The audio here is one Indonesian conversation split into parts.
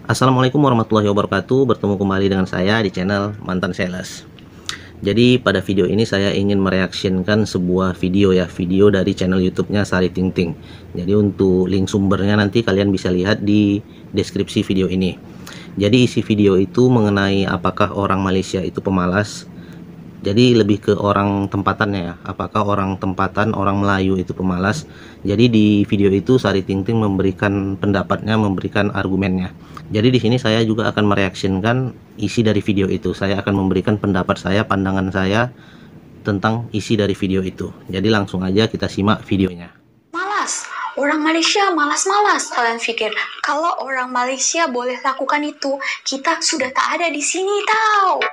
Assalamualaikum warahmatullahi wabarakatuh. Bertemu kembali dengan saya di channel Mantan Sales. Jadi pada video ini saya ingin mereaksikan sebuah video video dari channel YouTube-nya Sari Ting Ting. Jadi untuk link sumbernya nanti kalian bisa lihat di deskripsi video ini. Jadi isi video itu mengenai apakah orang Malaysia itu pemalas. Jadi lebih ke orang tempatannya ya. Apakah orang tempatan, orang Melayu itu pemalas? Jadi di video itu Sari Ting Ting memberikan pendapatnya, memberikan argumennya. Jadi di sini saya juga akan mereaksikan isi dari video itu. Saya akan memberikan pendapat saya, pandangan saya tentang isi dari video itu. Jadi langsung aja kita simak videonya. Malas. Orang Malaysia malas-malas. Kalian pikir kalau orang Malaysia boleh lakukan itu, kita sudah tak ada di sini tahu.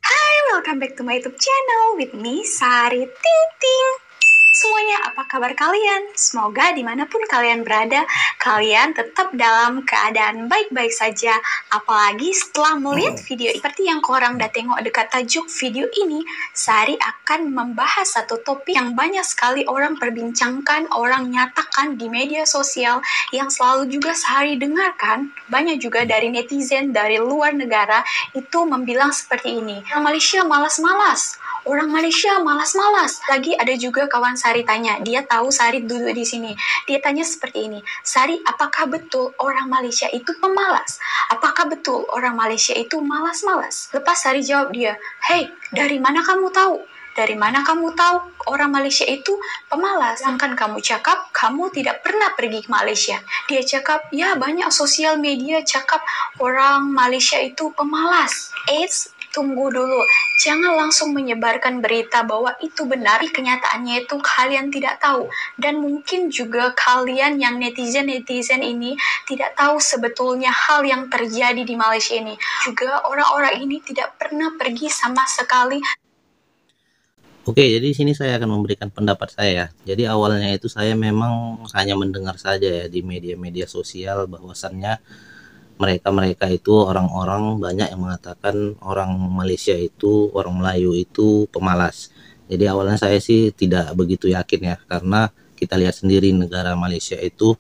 Hai, welcome back to my YouTube channel with me, Sari Ting Ting. Semuanya, apa kabar kalian? Semoga dimanapun kalian berada, kalian tetap dalam keadaan baik-baik saja. Apalagi setelah melihat video seperti yang korang udah tengok dekat tajuk video ini, Sari akan membahas satu topik yang banyak sekali orang perbincangkan, orang nyatakan di media sosial, yang selalu juga Sari dengarkan. Banyak juga dari netizen dari luar negara itu membilang seperti ini. Orang Malaysia malas-malas. Orang Malaysia malas-malas. Lagi ada juga kawan Sari tanya, dia tahu Sari duduk di sini. Dia tanya seperti ini, Sari, apakah betul orang Malaysia itu pemalas? Apakah betul orang Malaysia itu malas-malas? Lepas Sari jawab dia, hey, dari mana kamu tahu? Dari mana kamu tahu orang Malaysia itu pemalas? Sedangkan kamu cakap, kamu tidak pernah pergi ke Malaysia. Dia cakap, ya banyak sosial media cakap orang Malaysia itu pemalas. Tunggu dulu, jangan langsung menyebarkan berita bahwa itu benar. Kenyataannya itu kalian tidak tahu. Dan mungkin juga kalian yang netizen-netizen ini tidak tahu sebetulnya hal yang terjadi di Malaysia ini. Juga orang-orang ini tidak pernah pergi sama sekali. Oke, jadi di sini saya akan memberikan pendapat saya. Jadi awalnya itu saya memang hanya mendengar saja ya di media-media sosial bahwasannya mereka itu orang-orang banyak yang mengatakan orang Malaysia itu, orang Melayu itu pemalas. Jadi awalnya saya sih tidak begitu yakin ya, karena kita lihat sendiri negara Malaysia itu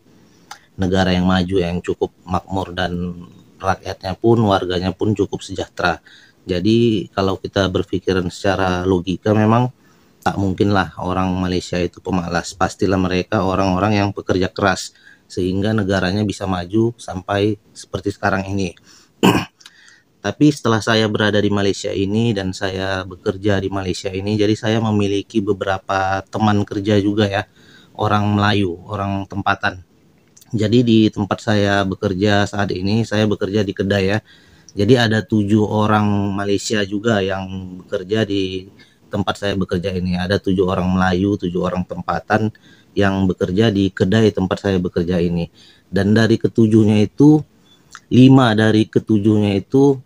negara yang maju, yang cukup makmur, dan rakyatnya pun, warganya pun cukup sejahtera. Jadi kalau kita berpikiran secara logika, memang tak mungkinlah orang Malaysia itu pemalas. Pastilah mereka orang-orang yang pekerja keras, sehingga negaranya bisa maju sampai seperti sekarang ini. Tapi setelah saya berada di Malaysia ini dan saya bekerja di Malaysia ini, jadi saya memiliki beberapa teman kerja juga ya, orang Melayu, orang tempatan. Jadi di tempat saya bekerja saat ini, saya bekerja di kedai ya. Jadi ada 7 orang Malaysia juga yang bekerja di tempat saya bekerja ini. Ada 7 orang Melayu, 7 orang tempatan yang bekerja di kedai tempat saya bekerja ini. Dan dari ketujuhnya itu, 5 dari ketujuhnya itu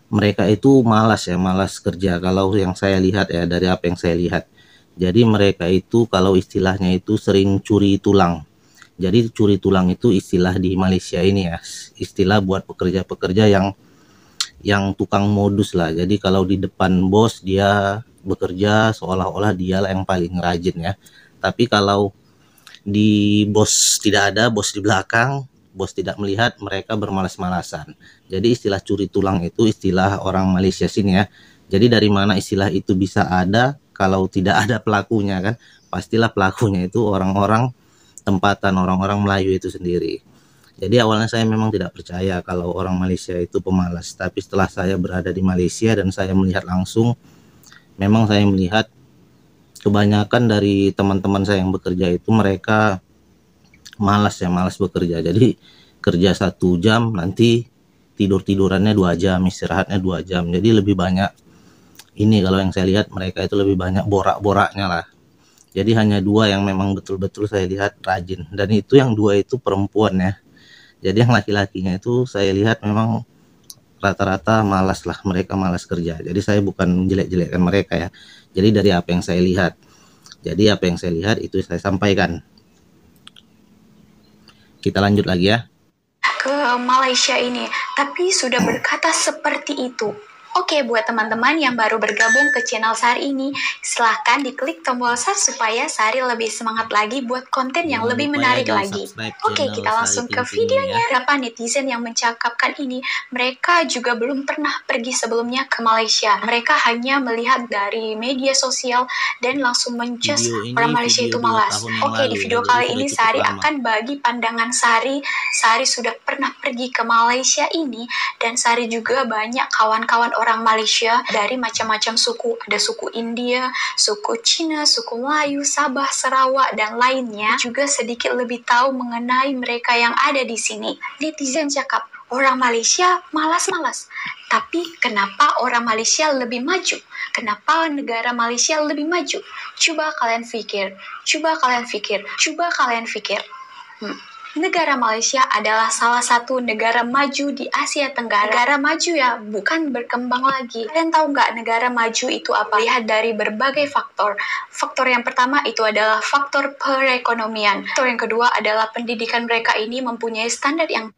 mereka itu malas ya, malas kerja. Kalau yang saya lihat ya, dari apa yang saya lihat. Jadi mereka itu kalau istilahnya itu sering curi tulang. Jadi curi tulang itu istilah di Malaysia ini ya, istilah buat pekerja-pekerja yang tukang modus lah. Jadi kalau di depan bos dia bekerja seolah-olah dia yang paling rajin ya. Tapi kalau di bos tidak ada, bos di belakang, bos tidak melihat, mereka bermalas-malasan. Jadi istilah curi tulang itu istilah orang Malaysia sini ya. Jadi dari mana istilah itu bisa ada kalau tidak ada pelakunya kan? Pastilah pelakunya itu orang-orang tempatan, orang-orang Melayu itu sendiri. Jadi awalnya saya memang tidak percaya kalau orang Malaysia itu pemalas. Tapi setelah saya berada di Malaysia dan saya melihat langsung, memang saya melihat kebanyakan dari teman-teman saya yang bekerja itu mereka malas ya, malas bekerja. Jadi kerja 1 jam, nanti tidurannya 2 jam, istirahatnya 2 jam. Jadi lebih banyak ini, kalau yang saya lihat mereka itu lebih banyak borak-boraknya lah. Jadi hanya 2 yang memang betul-betul saya lihat rajin, dan itu yang 2 itu perempuan ya. Jadi yang laki-lakinya itu saya lihat memang rata-rata malas lah, mereka malas kerja. Jadi saya bukan jelek-jelekkan mereka ya. Jadi dari apa yang saya lihat. Jadi apa yang saya lihat itu saya sampaikan. Kita lanjut lagi ya. Ke Malaysia ini, tapi sudah berkata seperti itu. Oke, buat teman-teman yang baru bergabung ke channel Sari ini, silahkan diklik tombol subscribe supaya Sari lebih semangat lagi buat konten yang lebih menarik lagi. Oke, kita langsung ke videonya. Berapa netizen yang mencakapkan ini, mereka juga belum pernah pergi sebelumnya ke Malaysia. Mereka hanya melihat dari media sosial dan langsung menjudge orang Malaysia itu malas. Oke, di video kali ini Sari akan bagi pandangan Sari. Sari sudah pernah pergi ke Malaysia ini, dan Sari juga banyak kawan-kawan orang Malaysia dari macam-macam suku. Ada suku India, suku Cina, suku Melayu, Sabah, Sarawak, dan lainnya. Juga sedikit lebih tahu mengenai mereka yang ada di sini. Netizen cakap, orang Malaysia malas-malas. Tapi kenapa orang Malaysia lebih maju? Kenapa negara Malaysia lebih maju? Coba kalian pikir. Negara Malaysia adalah salah satu negara maju di Asia Tenggara. Negara maju ya, bukan berkembang lagi. Kalian tahu nggak negara maju itu apa? Lihat dari berbagai faktor. Faktor yang pertama itu adalah faktor perekonomian. Faktor yang kedua adalah pendidikan mereka ini mempunyai standar yang.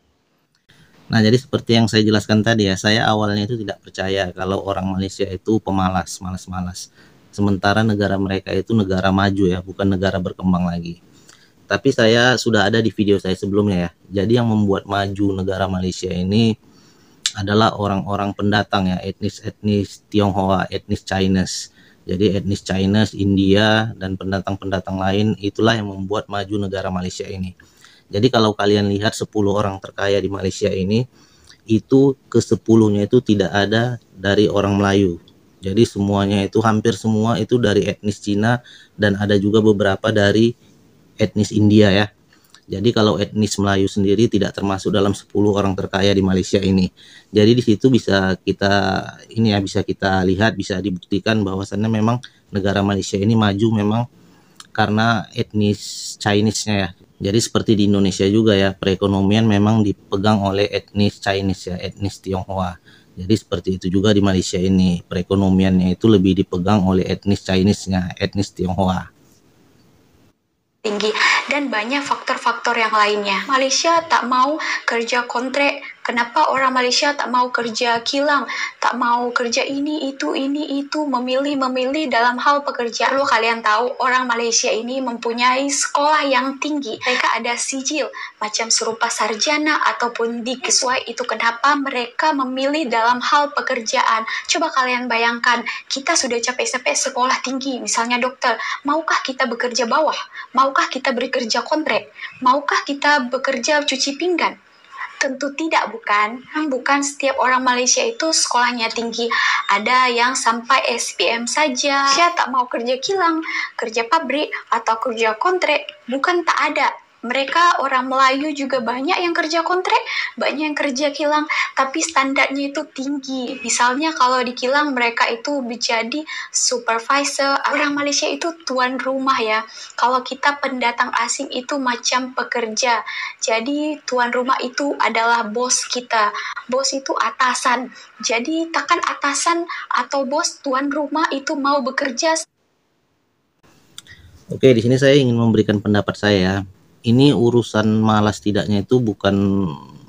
Nah, jadi seperti yang saya jelaskan tadi ya, saya awalnya itu tidak percaya kalau orang Malaysia itu pemalas, malas-malas. Sementara negara mereka itu negara maju ya, bukan negara berkembang lagi. Tapi saya sudah ada di video saya sebelumnya ya. Jadi yang membuat maju negara Malaysia ini adalah orang-orang pendatang ya, etnis Tionghoa, etnis Chinese. Jadi etnis Chinese, India, dan pendatang-pendatang lain itulah yang membuat maju negara Malaysia ini. Jadi kalau kalian lihat 10 orang terkaya di Malaysia ini, itu ke-10-nya itu tidak ada dari orang Melayu. Jadi semuanya itu, hampir semua itu dari etnis Cina, dan ada juga beberapa dari etnis India ya. Jadi kalau etnis Melayu sendiri tidak termasuk dalam 10 orang terkaya di Malaysia ini. Jadi di situ bisa kita lihat, bisa dibuktikan bahwasannya memang negara Malaysia ini maju memang karena etnis Chinese-nya ya. Jadi seperti di Indonesia juga ya, perekonomian memang dipegang oleh etnis Chinese ya, etnis Tionghoa. Jadi seperti itu juga di Malaysia ini, perekonomiannya itu lebih dipegang oleh etnis Chinese-nya, etnis Tionghoa. Tinggi dan banyak faktor-faktor yang lainnya. Malaysia tak mau kerja kontrak. Kenapa orang Malaysia tak mau kerja kilang, tak mau kerja ini itu, memilih dalam hal pekerjaan? Perlu kalian tahu, orang Malaysia ini mempunyai sekolah yang tinggi. Mereka ada sijil, macam serupa sarjana ataupun di sesuai itu kenapa mereka memilih dalam hal pekerjaan. Coba kalian bayangkan, kita sudah capek-capek sekolah tinggi, misalnya dokter, maukah kita bekerja bawah? Maukah kita bekerja kontrak? Maukah kita bekerja cuci pinggan? Tentu tidak, bukan? Bukan setiap orang Malaysia itu sekolahnya tinggi. Ada yang sampai SPM saja. Saya tak mau kerja kilang, kerja pabrik, atau kerja kontrak. Bukan tak ada. Mereka orang Melayu juga banyak yang kerja kontrak, banyak yang kerja kilang, tapi standarnya itu tinggi. Misalnya kalau di kilang mereka itu menjadi supervisor. Orang Malaysia itu tuan rumah ya. Kalau kita pendatang asing itu macam pekerja. Jadi tuan rumah itu adalah bos kita. Bos itu atasan. Jadi takkan atasan atau bos tuan rumah itu mau bekerja. Oke, di sini saya ingin memberikan pendapat saya. Ini urusan malas tidaknya itu bukan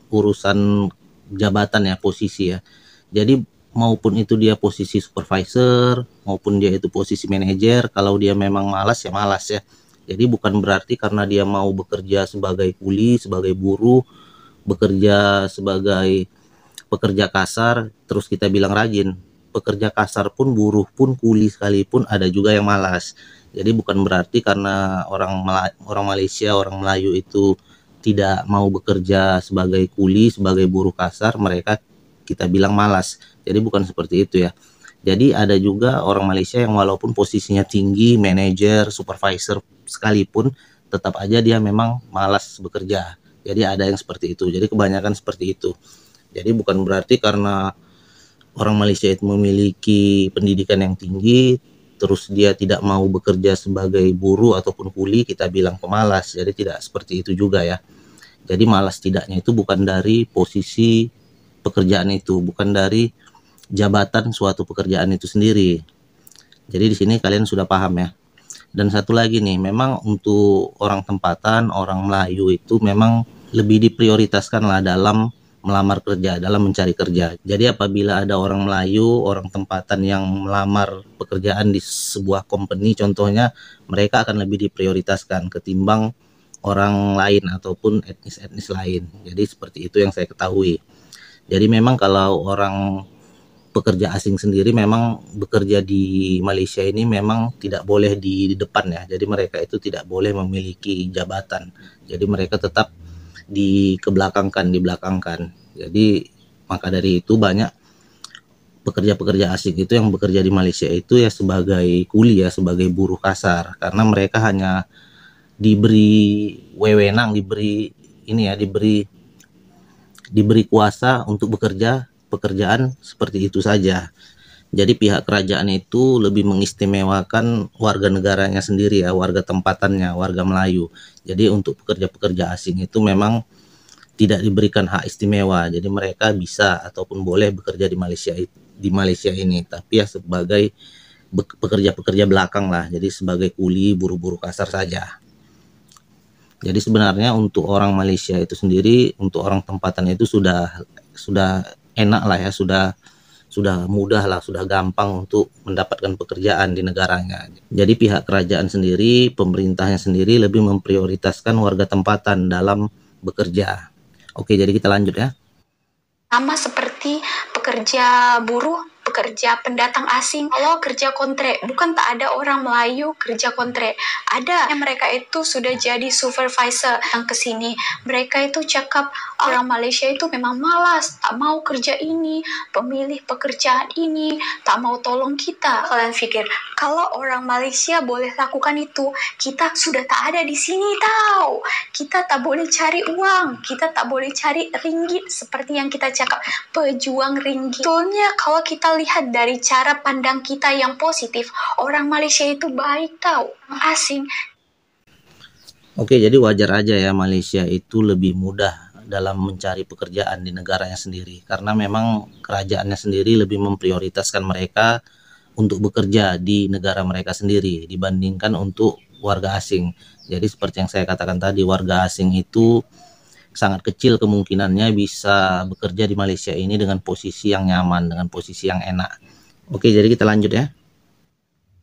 urusan jabatan ya, posisi ya. Jadi maupun itu dia posisi supervisor, maupun dia itu posisi manajer, kalau dia memang malas ya malas ya. Jadi bukan berarti karena dia mau bekerja sebagai kuli, sebagai buruh, bekerja sebagai pekerja kasar, terus kita bilang rajin. Pekerja kasar pun, buruh pun, kuli sekalipun ada juga yang malas. Jadi bukan berarti karena orang Malaysia, orang Melayu itu tidak mau bekerja sebagai kuli, sebagai buruh kasar, mereka kita bilang malas. Jadi bukan seperti itu ya. Jadi ada juga orang Malaysia yang walaupun posisinya tinggi, manajer, supervisor sekalipun, tetap aja dia memang malas bekerja. Jadi ada yang seperti itu. Jadi kebanyakan seperti itu. Jadi bukan berarti karena orang Malaysia itu memiliki pendidikan yang tinggi, terus dia tidak mau bekerja sebagai buruh ataupun kuli, kita bilang pemalas. Jadi tidak seperti itu juga ya. Jadi malas tidaknya itu bukan dari posisi pekerjaan itu, bukan dari jabatan suatu pekerjaan itu sendiri. Jadi di sini kalian sudah paham ya. Dan satu lagi nih, memang untuk orang tempatan, orang Melayu itu memang lebih diprioritaskan lah dalam melamar kerja, dalam mencari kerja. Jadi apabila ada orang Melayu, orang tempatan yang melamar pekerjaan di sebuah company contohnya, mereka akan lebih diprioritaskan ketimbang orang lain ataupun etnis-etnis lain. Jadi seperti itu yang saya ketahui. Jadi memang kalau orang pekerja asing sendiri memang bekerja di Malaysia ini memang tidak boleh di depan ya. Jadi mereka itu tidak boleh memiliki jabatan. Jadi mereka tetap dibelakangkan. Jadi maka dari itu banyak pekerja-pekerja asing itu yang bekerja di Malaysia itu ya sebagai kuli ya, sebagai buruh kasar, karena mereka hanya diberi wewenang, diberi kuasa untuk bekerja pekerjaan seperti itu saja. Jadi pihak kerajaan itu lebih mengistimewakan warga negaranya sendiri ya, warga tempatannya, warga Melayu. Jadi untuk pekerja-pekerja asing itu memang tidak diberikan hak istimewa. Jadi mereka bisa ataupun boleh bekerja di Malaysia ini, tapi ya sebagai pekerja-pekerja belakang lah. Jadi sebagai kuli, buruh-buruh kasar saja. Jadi sebenarnya untuk orang Malaysia itu sendiri, untuk orang tempatan itu sudah enak lah ya, sudah mudah lah, sudah gampang untuk mendapatkan pekerjaan di negaranya. Jadi pihak kerajaan sendiri, pemerintahnya sendiri lebih memprioritaskan warga tempatan dalam bekerja. Oke, jadi kita lanjut ya. Sama seperti pekerja buruh, pekerja pendatang asing. Kalau kerja kontrak, bukan tak ada orang Melayu kerja kontrak. Ada. Mereka itu sudah jadi supervisor yang ke sini. Mereka itu cakap orang Malaysia itu memang malas, tak mau kerja ini, pemilih pekerjaan ini, tak mau tolong kita. Kalian pikir, kalau orang Malaysia boleh lakukan itu, kita sudah tak ada di sini tahu. Kita tak boleh cari uang, kita tak boleh cari ringgit seperti yang kita cakap, pejuang ringgit. Betulnya kalau kita lihat dari cara pandang kita yang positif, orang Malaysia itu baik tahu. Asing. Oke, jadi wajar aja ya Malaysia itu lebih mudah dalam mencari pekerjaan di negaranya sendiri, karena memang kerajaannya sendiri lebih memprioritaskan mereka untuk bekerja di negara mereka sendiri dibandingkan untuk warga asing. Jadi seperti yang saya katakan tadi, warga asing itu sangat kecil kemungkinannya bisa bekerja di Malaysia ini dengan posisi yang nyaman, dengan posisi yang enak. Oke, jadi kita lanjut ya.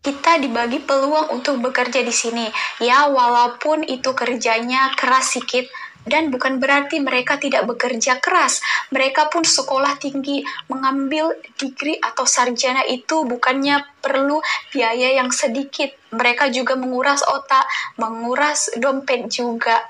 Kita dibagi peluang untuk bekerja di sini. Ya, walaupun itu kerjanya keras sedikit, dan bukan berarti mereka tidak bekerja keras. Mereka pun sekolah tinggi, mengambil degree atau sarjana itu bukannya perlu biaya yang sedikit. Mereka juga menguras otak, menguras dompet juga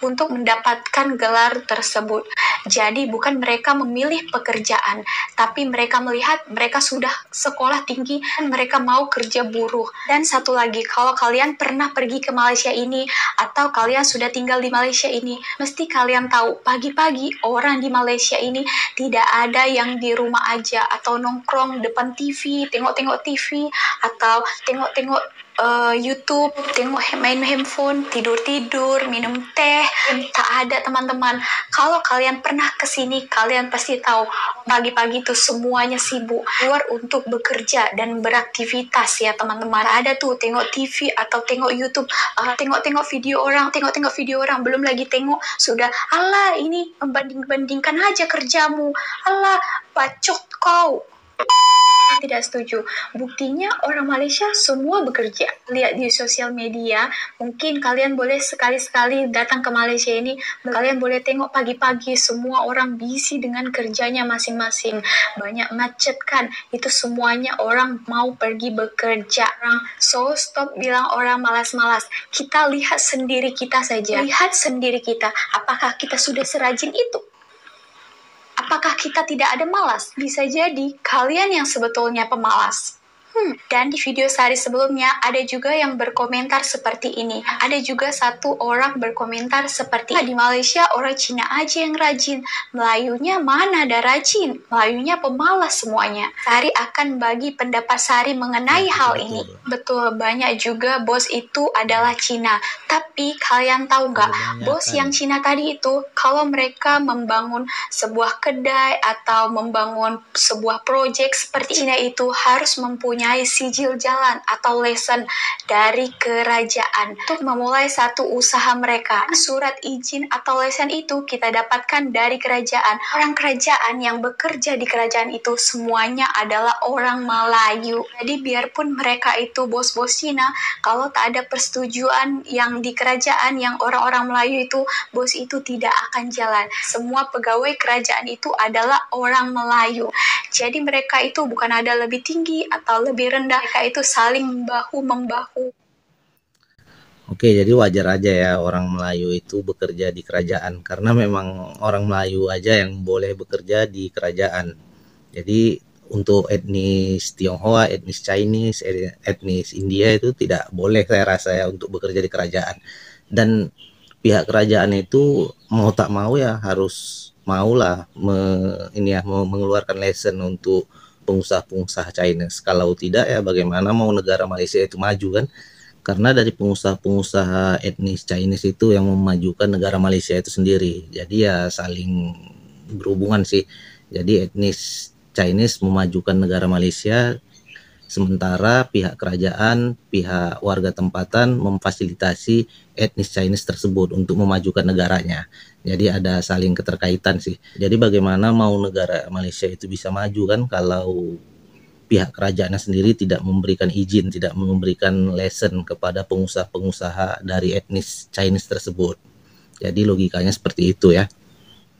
untuk mendapatkan gelar tersebut. Jadi bukan mereka memilih pekerjaan, tapi mereka melihat mereka sudah sekolah tinggi dan mereka mau kerja buruh. Dan satu lagi, kalau kalian pernah pergi ke Malaysia ini atau kalian sudah tinggal di Malaysia ini, mesti kalian tahu pagi-pagi orang di Malaysia ini tidak ada yang di rumah aja atau nongkrong depan TV, tengok-tengok TV atau tengok-tengok YouTube, tengok main handphone, tidur-tidur, minum teh. Tak ada teman-teman. Kalau kalian pernah kesini, kalian pasti tahu pagi-pagi itu semuanya sibuk keluar untuk bekerja dan beraktivitas ya teman-teman. Ada tuh tengok TV atau tengok YouTube, tengok-tengok video orang, belum lagi tengok sudah, alah ini membanding-bandingkan aja kerjamu, alah bacot kau. Tidak setuju. Buktinya orang Malaysia semua bekerja. Lihat di sosial media, mungkin kalian boleh sekali-sekali datang ke Malaysia ini, kalian boleh tengok pagi-pagi semua orang busy dengan kerjanya masing-masing. Banyak macet kan, itu semuanya orang mau pergi bekerja. So stop bilang orang malas-malas. Kita lihat sendiri kita saja. Lihat sendiri kita, apakah kita sudah serajin itu? Apakah kita tidak ada malas? Bisa jadi kalian yang sebetulnya pemalas. Dan di video sehari sebelumnya ada juga yang berkomentar seperti ini. Ada juga satu orang berkomentar seperti, di Malaysia orang Cina aja yang rajin. Melayunya mana ada rajin? Melayunya pemalas semuanya. Sari akan bagi pendapat Sari mengenai hal ini. Betul, banyak juga bos itu adalah Cina. Tapi kalian tahu nggak, bos yang Cina tadi itu, kalau mereka membangun sebuah kedai atau membangun sebuah proyek seperti Cina itu harus mempunyai mempunyai sijil jalan atau lesen dari kerajaan untuk memulai satu usaha mereka. Surat izin atau lesen itu kita dapatkan dari kerajaan. Orang kerajaan yang bekerja di kerajaan itu semuanya adalah orang Melayu. Jadi biarpun mereka itu bos-bos Cina, kalau tak ada persetujuan yang di kerajaan yang orang-orang Melayu itu, bos itu tidak akan jalan. Semua pegawai kerajaan itu adalah orang Melayu. Jadi mereka itu bukan ada lebih tinggi atau lebih rendah, mereka itu saling bahu-membahu. Oke, jadi wajar aja ya orang Melayu itu bekerja di kerajaan, karena memang orang Melayu aja yang boleh bekerja di kerajaan. Jadi untuk etnis Tionghoa, etnis Chinese, etnis India itu tidak boleh, saya rasa ya, untuk bekerja di kerajaan. Dan pihak kerajaan itu mau tak mau ya harus maulah mengeluarkan lesson untuk pengusaha-pengusaha Chinese. Kalau tidak ya bagaimana mau negara Malaysia itu maju kan? Karena dari pengusaha-pengusaha etnis Chinese itu yang memajukan negara Malaysia itu sendiri. Jadi ya saling berhubungan sih. Jadi etnis Chinese memajukan negara Malaysia, sementara pihak kerajaan, pihak warga tempatan memfasilitasi etnis Chinese tersebut untuk memajukan negaranya. Jadi ada saling keterkaitan sih. Jadi bagaimana mau negara Malaysia itu bisa maju kan kalau pihak kerajaannya sendiri tidak memberikan izin, tidak memberikan lesson kepada pengusaha-pengusaha dari etnis Chinese tersebut. Jadi logikanya seperti itu ya.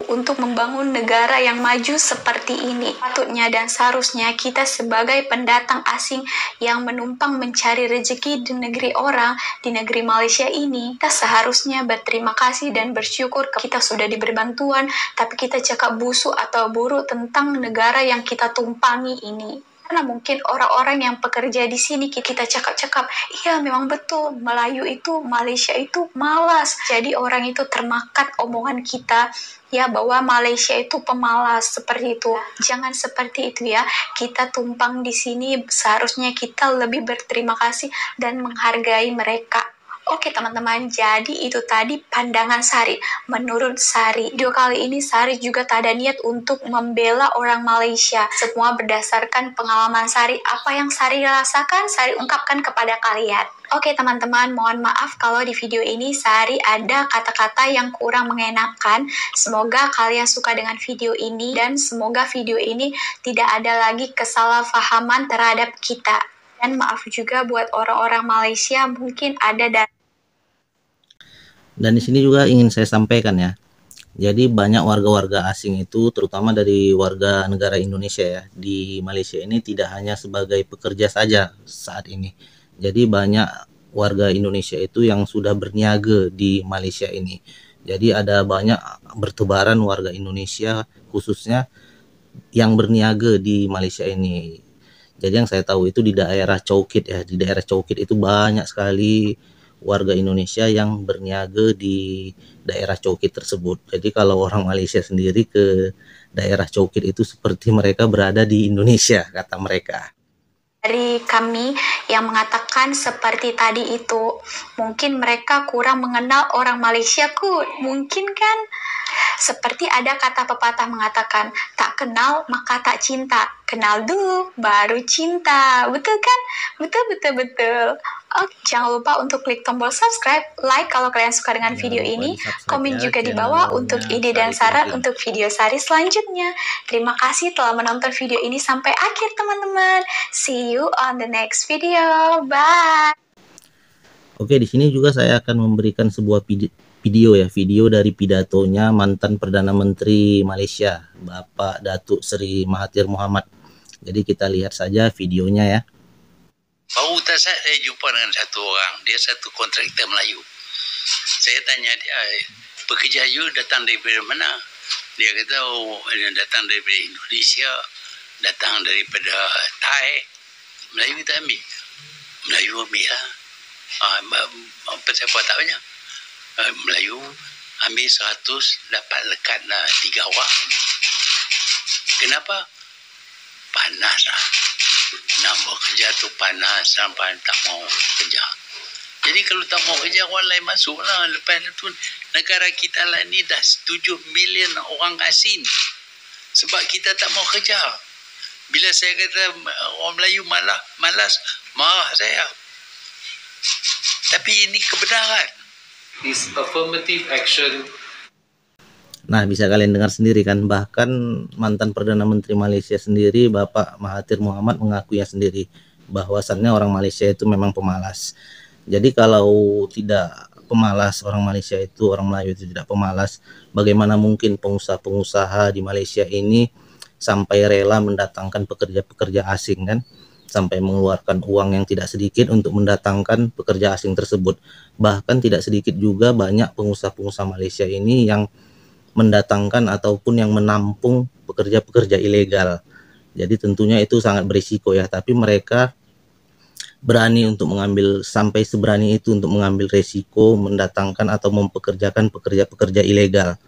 Untuk membangun negara yang maju seperti ini, patutnya dan seharusnya kita sebagai pendatang asing yang menumpang mencari rezeki di negeri orang, di negeri Malaysia ini, kita seharusnya berterima kasih dan bersyukur kita sudah diberi bantuan, tapi kita cakap busuk atau buruk tentang negara yang kita tumpangi ini. Karena mungkin orang-orang yang pekerja di sini kita cakap-cakap, iya memang betul, Melayu itu, Malaysia itu malas. Jadi orang itu termakan omongan kita, ya bahwa Malaysia itu pemalas, seperti itu. Jangan seperti itu ya. Kita tumpang di sini, seharusnya kita lebih berterima kasih dan menghargai mereka. Oke teman-teman, jadi itu tadi pandangan Sari. Menurut Sari, video kali ini Sari juga tak ada niat untuk membela orang Malaysia. Semua berdasarkan pengalaman Sari. Apa yang Sari rasakan, Sari ungkapkan kepada kalian. Oke teman-teman, mohon maaf kalau di video ini Sari ada kata-kata yang kurang mengenakan. Semoga kalian suka dengan video ini dan semoga video ini tidak ada lagi kesalahpahaman terhadap kita. Dan maaf juga buat orang-orang Malaysia mungkin ada Dan di sini juga ingin saya sampaikan ya. Jadi banyak warga-warga asing itu, terutama dari warga negara Indonesia ya, di Malaysia ini tidak hanya sebagai pekerja saja saat ini. Jadi banyak warga Indonesia itu yang sudah berniaga di Malaysia ini. Jadi ada banyak bertebaran warga Indonesia khususnya yang berniaga di Malaysia ini. Jadi yang saya tahu itu di daerah Chowkit ya, di daerah Chowkit itu banyak sekali warga Indonesia yang berniaga di daerah Chowkit tersebut. Jadi kalau orang Malaysia sendiri ke daerah Chowkit itu seperti mereka berada di Indonesia, kata mereka. Dari kami yang mengatakan seperti tadi itu, mungkin mereka kurang mengenal orang Malaysia mungkin kan? Seperti ada kata pepatah mengatakan, tak kenal maka tak cinta, kenal dulu baru cinta. Betul kan? Betul. Oke, jangan lupa untuk klik tombol subscribe, like kalau kalian suka dengan video ini, komen juga di bawah untuk ide dan saran untuk video Sari selanjutnya. Terima kasih telah menonton video ini sampai akhir teman-teman. See you on the next video. Bye. Oke, di sini juga saya akan memberikan sebuah video dari pidatonya mantan Perdana Menteri Malaysia, Bapak Datuk Seri Mahathir Mohamad. Jadi kita lihat saja videonya ya. Baru saya jumpa dengan satu orang, dia satu kontraktor Melayu. Saya tanya dia, pekerja you datang dari mana? Dia kata, datang dari Indonesia, datang daripada Thai. Melayu kita ambil. Melayu ambil lah. Apa siapa tahunya? Melayu ambil 100, dapat lekat 3 orang. Kenapa? Panas lah. Nak bekerja tu panas sampai tak mau kerja. Jadi kalau tak mau kerja, orang lain masuk lah. Lepas itu negara kita lah ni dah 7 million orang asing. Sebab kita tak mau kerja. Bila saya kata orang Melayu malas, marah saya. Tapi ini kebenaran. Is affirmative action. Nah, bisa kalian dengar sendiri kan, bahkan mantan Perdana Menteri Malaysia sendiri, Bapak Mahathir Mohamad, mengakuinya sendiri bahwasannya orang Malaysia itu memang pemalas. Jadi kalau tidak pemalas orang Malaysia itu, orang Melayu itu tidak pemalas, bagaimana mungkin pengusaha-pengusaha di Malaysia ini sampai rela mendatangkan pekerja-pekerja asing kan, sampai mengeluarkan uang yang tidak sedikit untuk mendatangkan pekerja asing tersebut. Bahkan tidak sedikit juga banyak pengusaha-pengusaha Malaysia ini yang mendatangkan ataupun yang menampung pekerja-pekerja ilegal. Jadi tentunya itu sangat berisiko ya, tapi mereka berani untuk mengambil, sampai seberani itu untuk mengambil resiko mendatangkan atau mempekerjakan pekerja-pekerja ilegal.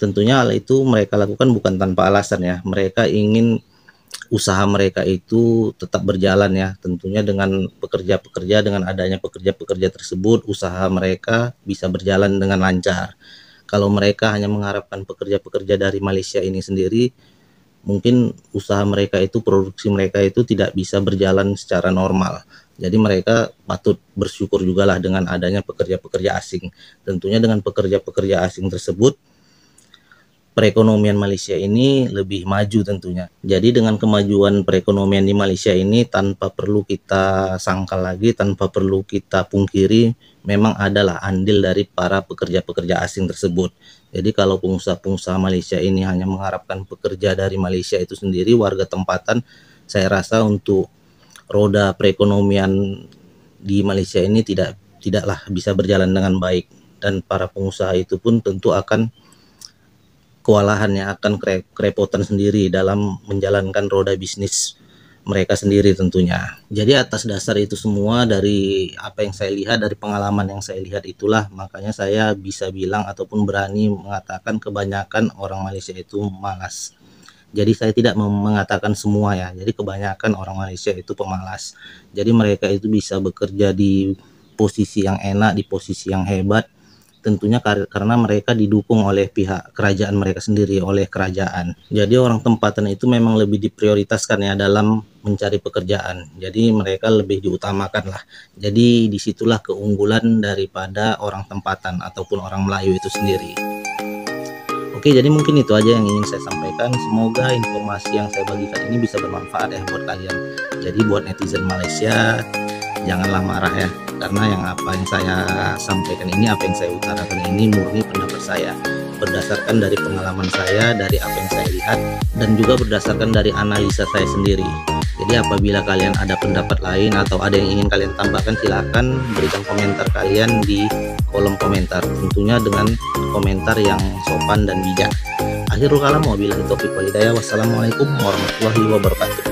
Tentunya hal itu mereka lakukan bukan tanpa alasan ya. Mereka ingin usaha mereka itu tetap berjalan ya. Tentunya dengan pekerja-pekerja, dengan adanya pekerja-pekerja tersebut, usaha mereka bisa berjalan dengan lancar. Kalau mereka hanya mengharapkan pekerja-pekerja dari Malaysia ini sendiri, mungkin usaha mereka itu, produksi mereka itu tidak bisa berjalan secara normal. Jadi mereka patut bersyukur juga lah dengan adanya pekerja-pekerja asing. Tentunya dengan pekerja-pekerja asing tersebut, perekonomian Malaysia ini lebih maju tentunya. Jadi dengan kemajuan perekonomian di Malaysia ini, tanpa perlu kita sangkal lagi, tanpa perlu kita pungkiri, memang adalah andil dari para pekerja-pekerja asing tersebut. Jadi kalau pengusaha-pengusaha Malaysia ini hanya mengharapkan pekerja dari Malaysia itu sendiri, warga tempatan, saya rasa untuk roda perekonomian di Malaysia ini tidaklah bisa berjalan dengan baik, dan para pengusaha itu pun tentu akan kewalahan, yang akan kerepotan sendiri dalam menjalankan roda bisnis mereka sendiri tentunya. Jadi atas dasar itu semua, dari apa yang saya lihat, dari pengalaman yang saya lihat itulah, makanya saya bisa bilang ataupun berani mengatakan kebanyakan orang Malaysia itu malas. Jadi saya tidak mengatakan semua ya, jadi kebanyakan orang Malaysia itu pemalas. Jadi mereka itu bisa bekerja di posisi yang enak, di posisi yang hebat, tentunya karena mereka didukung oleh pihak kerajaan mereka sendiri, oleh kerajaan. Jadi orang tempatan itu memang lebih diprioritaskan ya dalam mencari pekerjaan. Jadi mereka lebih diutamakan lah. Jadi disitulah keunggulan daripada orang tempatan ataupun orang Melayu itu sendiri. Oke, jadi mungkin itu aja yang ingin saya sampaikan. Semoga informasi yang saya bagikan ini bisa bermanfaat ya buat kalian. Jadi buat netizen Malaysia, janganlah marah ya, karena apa yang saya sampaikan ini, apa yang saya utarakan ini murni pendapat saya, berdasarkan dari pengalaman saya, dari apa yang saya lihat, dan juga berdasarkan dari analisa saya sendiri. Jadi apabila kalian ada pendapat lain atau ada yang ingin kalian tambahkan, silahkan berikan komentar kalian di kolom komentar, tentunya dengan komentar yang sopan dan bijak. Akhirul kalam, wabillahi taufiq wal hidayah. Wassalamualaikum warahmatullahi wabarakatuh.